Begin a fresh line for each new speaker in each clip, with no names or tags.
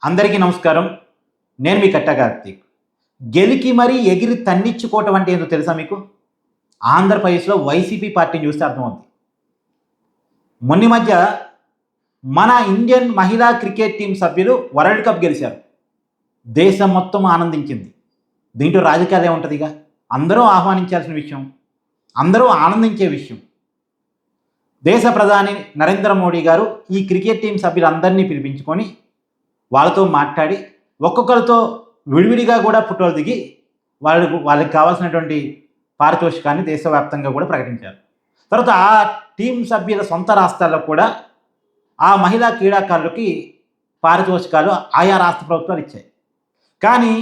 అందరికీ నమస్కారం. నేను మీ కట్టా కార్తీక్. గెలికి మరీ ఎగిరి తన్నిచ్చుకోవటం అంటే ఏందో తెలుసా మీకు? ఆంధ్రప్రదేశ్‌లో వైసీపీ పార్టీని చూస్తే అర్థమవుద్ది. మొన్న మధ్య మన ఇండియన్ మహిళా క్రికెట్ టీమ్ సభ్యులు వరల్డ్ కప్ గెలిచారు. దేశం మొత్తం ఆనందించింది. దీంట్లో రాజకీయాలు ఏముంటదిగా? అందరూ ఆహ్వానించాల్సిన విషయం. అందరూ ఆనందించే విషయం. దేశ ప్రధాని నరేంద్ర మోడీ గారు ఈ క్రికెట్ టీం సభ్యులందరినీ పిలిపించుకొని వాళ్ళతో మాట్లాడి ఒక్కొక్కరితో విడివిడిగా కూడా ఫోటోలు దిగి వాళ్ళకి కావాల్సినటువంటి పారితోషికాన్ని దేశవ్యాప్తంగా కూడా ప్రకటించారు. తర్వాత ఆ టీం సభ్యుల సొంత రాష్ట్రాల్లో కూడా ఆ మహిళా క్రీడాకారులకి పారితోషికాలు ఆయా రాష్ట్ర ప్రభుత్వాలు ఇచ్చాయి. కానీ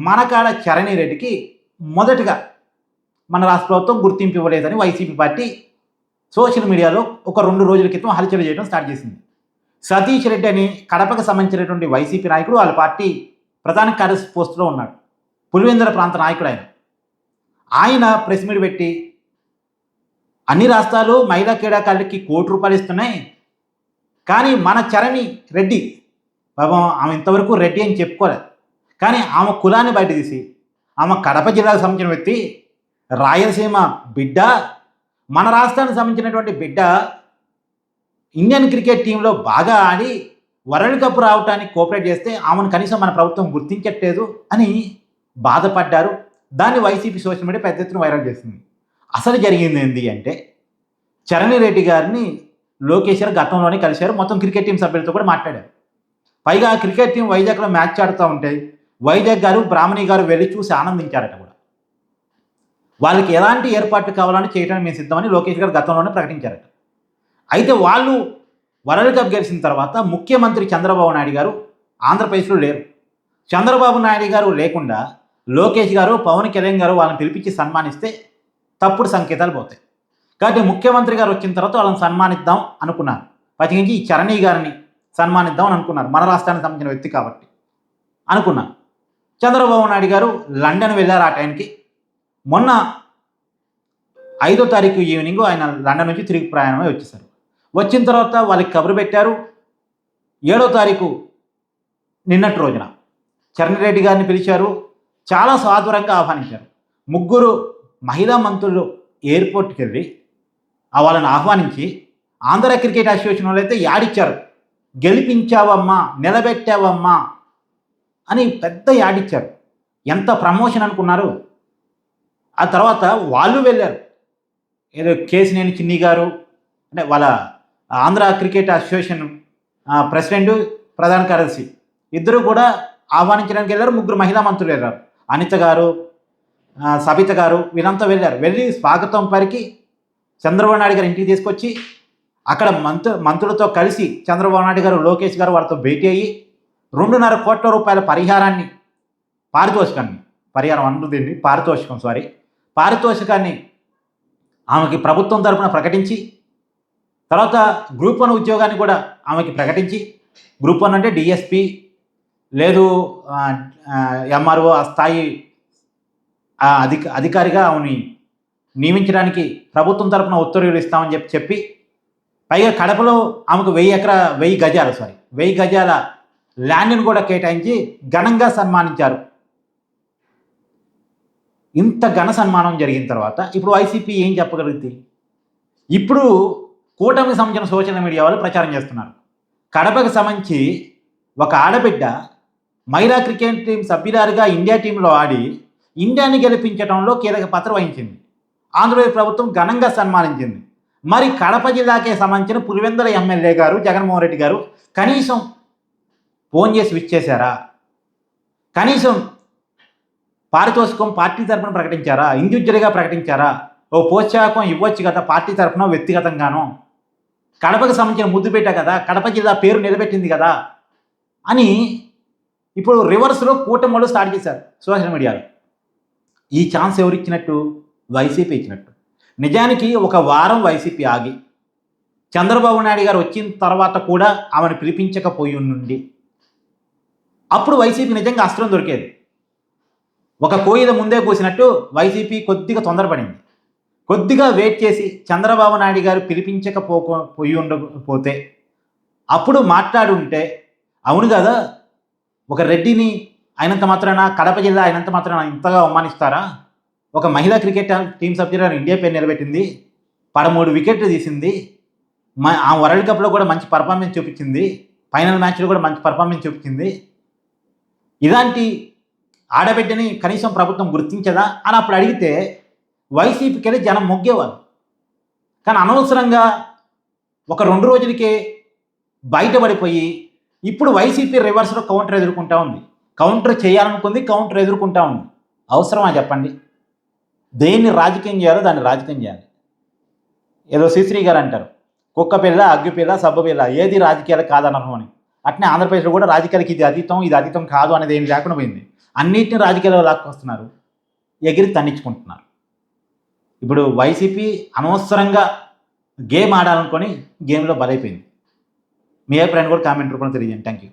మన కాడ చరణి రెడ్డికి మొదటగా మన రాష్ట్ర ప్రభుత్వం గుర్తింపు ఇవ్వలేదని వైసీపీ పార్టీ సోషల్ మీడియాలో ఒక 2 రోజుల క్రితం హల్చల్ చేయడం స్టార్ట్ చేసింది. సతీష్ రెడ్డి అని కడపకు సంబంధించినటువంటి వైసీపీ నాయకుడు వాళ్ళ పార్టీ ప్రధాన కార్యదర్శి పోస్టులో ఉన్నాడు. పులివెందుల ప్రాంత నాయకుడు ఆయన ప్రెస్ మీట్ పెట్టి అన్ని రాష్ట్రాలు మహిళా క్రీడాకారులకి ₹1,00,00,000 ఇస్తున్నాయి, కానీ మన చరణి రెడ్డి పాపం ఆమె ఇంతవరకు రెడ్డి అని చెప్పుకోలేదు, కానీ ఆమె కులాన్ని బయట తీసి ఆమె కడప జిల్లాకు సంబంధించిన వ్యక్తి, రాయలసీమ బిడ్డ, మన రాష్ట్రానికి సంబంధించినటువంటి బిడ్డ ఇండియన్ క్రికెట్ టీంలో బాగా ఆడి వరల్డ్ కప్ రావడానికి కోఆపరేట్ చేస్తే ఆమెను కనీసం మన ప్రభుత్వం గుర్తించట్లేదు అని బాధపడ్డారు. దాన్ని వైసీపీ సోషల్ మీడియా పెద్ద ఎత్తున వైరల్ చేసింది. అసలు జరిగింది ఏంటి అంటే, చరణి రెడ్డి గారిని లోకేష్ గారు గతంలోనే కలిశారు. మొత్తం క్రికెట్ టీం సభ్యులతో కూడా మాట్లాడారు. పైగా ఆ క్రికెట్ టీం వైజాగ్లో మ్యాచ్ ఆడుతూ ఉంటే వైజాగ్ గారు బ్రాహ్మణి గారు వెళ్ళి చూసి ఆనందించారట కూడా. వాళ్ళకి ఎలాంటి ఏర్పాట్లు కావాలని చేయడానికి మేము సిద్ధమని లోకేష్ గారు గతంలోనే ప్రకటించారట. అయితే వాళ్ళు వరల్డ్ కప్ గెలిచిన తర్వాత ముఖ్యమంత్రి చంద్రబాబు నాయుడు గారు ఆంధ్రప్రదేశ్లో లేరు. చంద్రబాబు నాయుడు గారు లేకుండా లోకేష్ గారు, పవన్ కళ్యాణ్ గారు వాళ్ళని పిలిపించి సన్మానిస్తే తప్పుడు సంకేతాలు పోతాయి. కాబట్టి ముఖ్యమంత్రి గారు వచ్చిన తర్వాత వాళ్ళని సన్మానిద్దాం అనుకున్నారు. ప్రత్యేకించి ఈ చరణి గారిని సన్మానిద్దాం అని అనుకున్నారు. మన రాష్ట్రానికి సంబంధించిన వ్యక్తి కాబట్టి అనుకున్నారు. చంద్రబాబు నాయుడు గారు లండన్ వెళ్ళారు. ఆ టైంకి మొన్న 5వ తారీఖు ఈవినింగ్ ఆయన లండన్ నుంచి తిరిగి ప్రయాణమై వచ్చేసారు. వచ్చిన తర్వాత వాళ్ళకి కబురు పెట్టారు. 7వ తారీఖు నిన్నటి రోజున చరణ్ రెడ్డి గారిని పిలిచారు. చాలా సాదరంగా ఆహ్వానించారు. 3 మహిళా మంత్రులు ఎయిర్పోర్ట్కి వెళ్ళి వాళ్ళని ఆహ్వానించి ఆంధ్ర క్రికెట్ అసోసియేషన్ వాళ్ళు అయితే యాడిచ్చారు. గెలిపించావమ్మా, నిలబెట్టావమ్మా అని పెద్ద యాడిచ్చారు. ఎంత ప్రమోషన్ అనుకున్నారు. ఆ తర్వాత వాళ్ళు వెళ్ళారు. ఏదో కేసినేని చిన్ని గారు అంటే వాళ్ళ ఆంధ్ర క్రికెట్ అసోసియేషన్ ప్రెసిడెంట్, ప్రధాన కార్యదర్శి ఇద్దరు కూడా ఆహ్వానించడానికి వెళ్ళారు. 3 మహిళా మంత్రులు వెళ్ళారు. అనిత గారు, సబిత గారు వీళ్ళంతా వెళ్ళారు. వెళ్ళి స్వాగతం పలికి చంద్రబాబు నాయుడు గారు ఇంటికి తీసుకొచ్చి అక్కడ మంత్రులతో కలిసి చంద్రబాబు నాయుడు గారు, లోకేష్ గారు వాళ్ళతో భేటీ అయ్యి ₹2.5 కోట్ల పరిహారాన్ని, పారితోషికాన్ని ఆమెకి ప్రభుత్వం తరఫున ప్రకటించి, తర్వాత గ్రూప్ 1 ఉద్యోగాన్ని కూడా ఆమెకి ప్రకటించి, గ్రూప్ 1 అంటే డిఎస్పి లేదు ఎంఆర్ఓ ఆ స్థాయి అధికారిగా ఆమెని నియమించడానికి ప్రభుత్వం తరఫున ఉత్తర్వులు ఇస్తామని చెప్పి పైగా కడపలో ఆమెకు 1000 గజాల ల్యాండ్ని కూడా కేటాయించి ఘనంగా సన్మానించారు. ఇంత ఘన సన్మానం జరిగిన తర్వాత ఇప్పుడు వైసీపీ ఏం చెప్పగలుగుతుంది? ఇప్పుడు కూటమికి సంబంధించిన సోషల్ మీడియా వాళ్ళు ప్రచారం చేస్తున్నారు. కడపకు సంబంధించి ఒక ఆడబిడ్డ మహిళా క్రికెట్ టీం సభ్యురాలుగా ఇండియా టీంలో ఆడి ఇండియాని గెలిపించడంలో కీలక పాత్ర వహించింది. ఆంధ్రప్రదేశ్ ప్రభుత్వం ఘనంగా సన్మానించింది. మరి కడప జిల్లాకే సంబంధించిన పులివెందుల ఎమ్మెల్యే గారు జగన్మోహన్ రెడ్డి గారు కనీసం ఫోన్ చేసి విష్ చేశారా? కనీసం పారితోషికం పార్టీ తరఫున ప్రకటించారా? ఇండివిజువల్గా ప్రకటించారా? ఓ ప్రోత్సాహకం ఇవ్వచ్చు కదా పార్టీ తరఫున, వ్యక్తిగతంగానో. కడపకు సంబంధించిన ముద్దు పెట్టా కదా, కడప జిల్లా పేరు నిలబెట్టింది కదా అని ఇప్పుడు రివర్స్లో కూటమి స్టార్ట్ చేశారు సోషల్ మీడియాలో. ఈ ఛాన్స్ ఎవరు ఇచ్చినట్టు? వైసీపీ ఇచ్చినట్టు. నిజానికి ఒక వారం వైసీపీ ఆగి చంద్రబాబు నాయుడు గారు వచ్చిన తర్వాత కూడా ఆమెను పిలిపించకపోయి నుండి అప్పుడు వైసీపీ నిజంగా అస్త్రం దొరికేది. ఒక కోయిల ముందే కూసినట్టు వైసీపీ కొద్దిగా తొందరపడింది. కొద్దిగా వెయిట్ చేసి చంద్రబాబు నాయుడు గారు పిలిపించకపోయి ఉండకపోతే అప్పుడు మాట్లాడి ఉంటే, అవును కదా ఒక రెడ్డిని అయినంత మాత్రాన, కడప జిల్లా అయినంత మాత్రాన ఇంతగా అవమానిస్తారా? ఒక మహిళా క్రికెట్ టీం సభ్యురాలు ఇండియా పేరు నిలబెట్టింది, 13 వికెట్లు తీసింది, ఆ వరల్డ్ కప్లో కూడా మంచి పర్ఫార్మెన్స్ చూపించింది, ఫైనల్ మ్యాచ్లో కూడా మంచి పర్ఫార్మెన్స్ చూపించింది. ఇలాంటి ఆడబిడ్డని కనీసం ప్రభుత్వం గుర్తించదా అని అప్పుడు అడిగితే వైసీపీకి వెళ్ళి జనం మొగ్గేవారు. కానీ అనవసరంగా ఒక 2 రోజులకే బయటపడిపోయి ఇప్పుడు వైసీపీ రివర్స్లో కౌంటర్ ఎదుర్కొంటా ఉంది. కౌంటర్ చేయాలనుకుంది, కౌంటర్ ఎదుర్కొంటా ఉంది. అవసరమా చెప్పండి? దేన్ని రాజకీయం చేయాలో దాన్ని రాజకీయం చేయాలి. ఏదో శ్రీశ్రీ గారు అంటారు, కుక్క పిల్ల, అగ్గి పిల్ల, సబ్బు పిల్ల, ఏది రాజకీయాలు కాదనరు అని. అట్నే ఆంధ్రప్రదేశ్లో కూడా రాజకీయాలకి ఇది అతీతం, ఇది అతీతం కాదు అనేది ఏమి లేకుండా పోయింది. అన్నిటిని రాజకీయాల్లో లాక్కొస్తున్నారు, ఎగిరి తన్నించుకుంటున్నారు. ఇప్పుడు వైసీపీ అనవసరంగా గేమ్ ఆడాలనుకొని గేమ్లో బలైపోయింది. మీ అభిప్రాయాన్ని కూడా కామెంట్ రూపంలో తెలియజేయండి. Thank you.